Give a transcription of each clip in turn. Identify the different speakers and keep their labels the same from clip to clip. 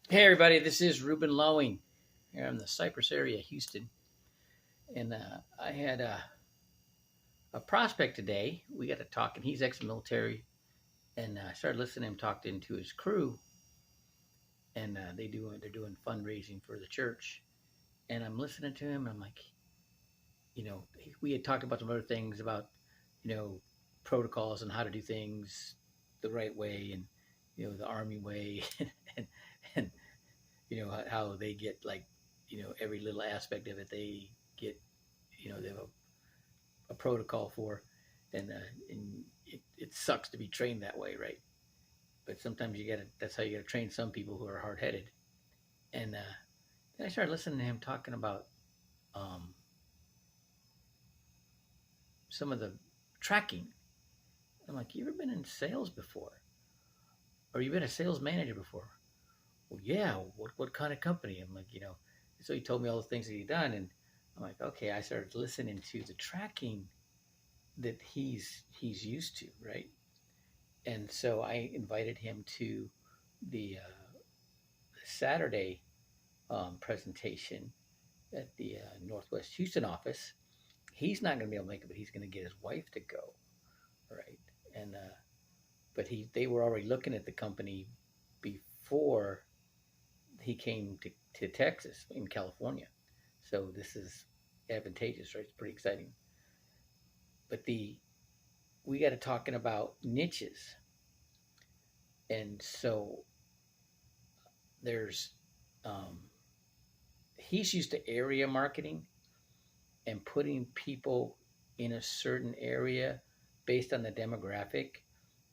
Speaker 1: Hey everybody, this is Ruben Lowing here in the Cypress area, Houston, and I had a prospect today. We got to talking. He's ex-military, and I started listening to him talk into his crew, and they're doing fundraising for the church, and I'm listening to him, and I'm like, we had talked about some other things about, you know, protocols and how to do things the right way, and the Army way, and and how they get like every little aspect of it they get they have a protocol for, and it sucks to be trained that way, right? But sometimes you gotta that's how you gotta train some people who are hard-headed. And then I started listening to him talking about um, some of the tracking. I'm like, you ever been in sales before, or you been a sales manager before? Well, yeah. What kind of company? I'm like, so he told me all the things that he'd done, and I'm like, okay. I started listening to the tracking that he's used to, right? And so I invited him to the Saturday presentation at the Northwest Houston office. He's not going to be able to make it, but he's going to get his wife to go, right? And but they were already looking at the company before he came to Texas in California. So this is advantageous, right? It's pretty exciting. But the we got to talking about niches, and so there's um, he's used to area marketing and putting people in a certain area based on the demographic.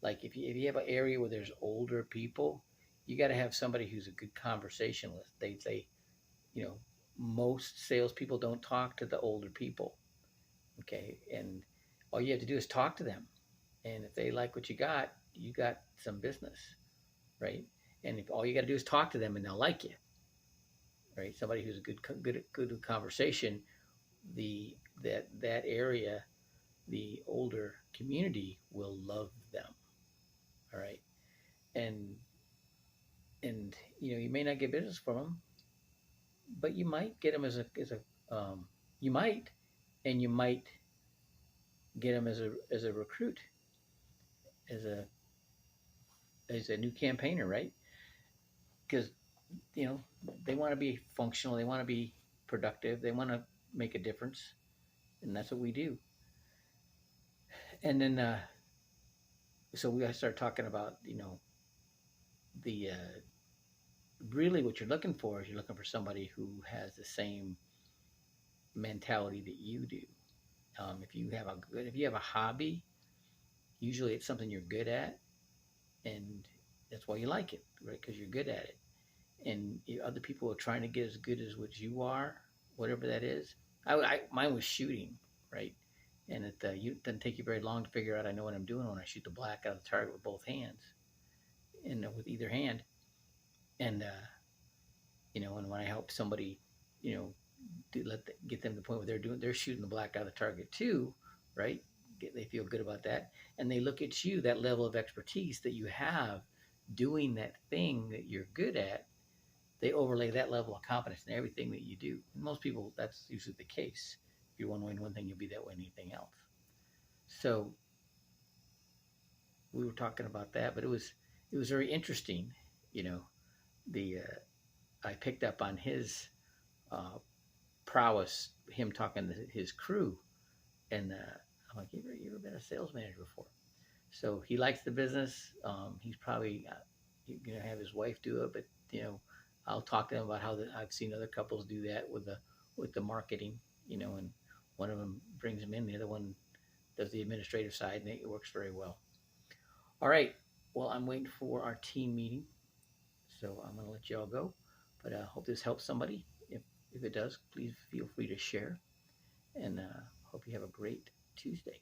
Speaker 1: Like if you have an area where there's older people, you got to have somebody who's a good conversationalist. They say, you know, most salespeople don't talk to the older people. Okay, and all you have to do is talk to them, and if they like what you got some business, right? And if all you got to do is talk to them, and they'll like you, right? Somebody who's a good conversation, that area, the older community will love them. All right, and you may not get business from them, but you might get them you might, and you might get them as a recruit, as a new campaigner, right? Because you know they want to be functional, they want to be productive, they want to make a difference, and that's what we do. And then so we start talking about the really what you're looking for is you're looking for somebody who has the same mentality that you do. If you have a hobby, usually it's something you're good at, and that's why you like it, right? Because you're good at it, and other people are trying to get as good as what you are, whatever that is. Mine was shooting, right? And it doesn't take you very long to figure out I know what I'm doing when I shoot the black out of the target with both hands, and with either hand, and and when I help somebody, you know, get them to the point where they're shooting the black out of the target too, right? They feel good about that, and they look at you, that level of expertise that you have doing that thing that you're good at. They overlay that level of confidence in everything that you do. And most people, that's usually the case. If you're one way in one thing, you'll be that way in anything else. So we were talking about that, but it was very interesting. You know, the I picked up on his uh, prowess, him talking to his crew, and I'm like, you ever been a sales manager before? So he likes the business. He's probably going to have his wife do it, but I'll talk to him about I've seen other couples do that with the marketing, and one of them brings him in, the other one does the administrative side, and it works very well. All right. Well, I'm waiting for our team meeting, so I'm going to let you all go. But I hope this helps somebody. If it does, please feel free to share, and hope you have a great Tuesday.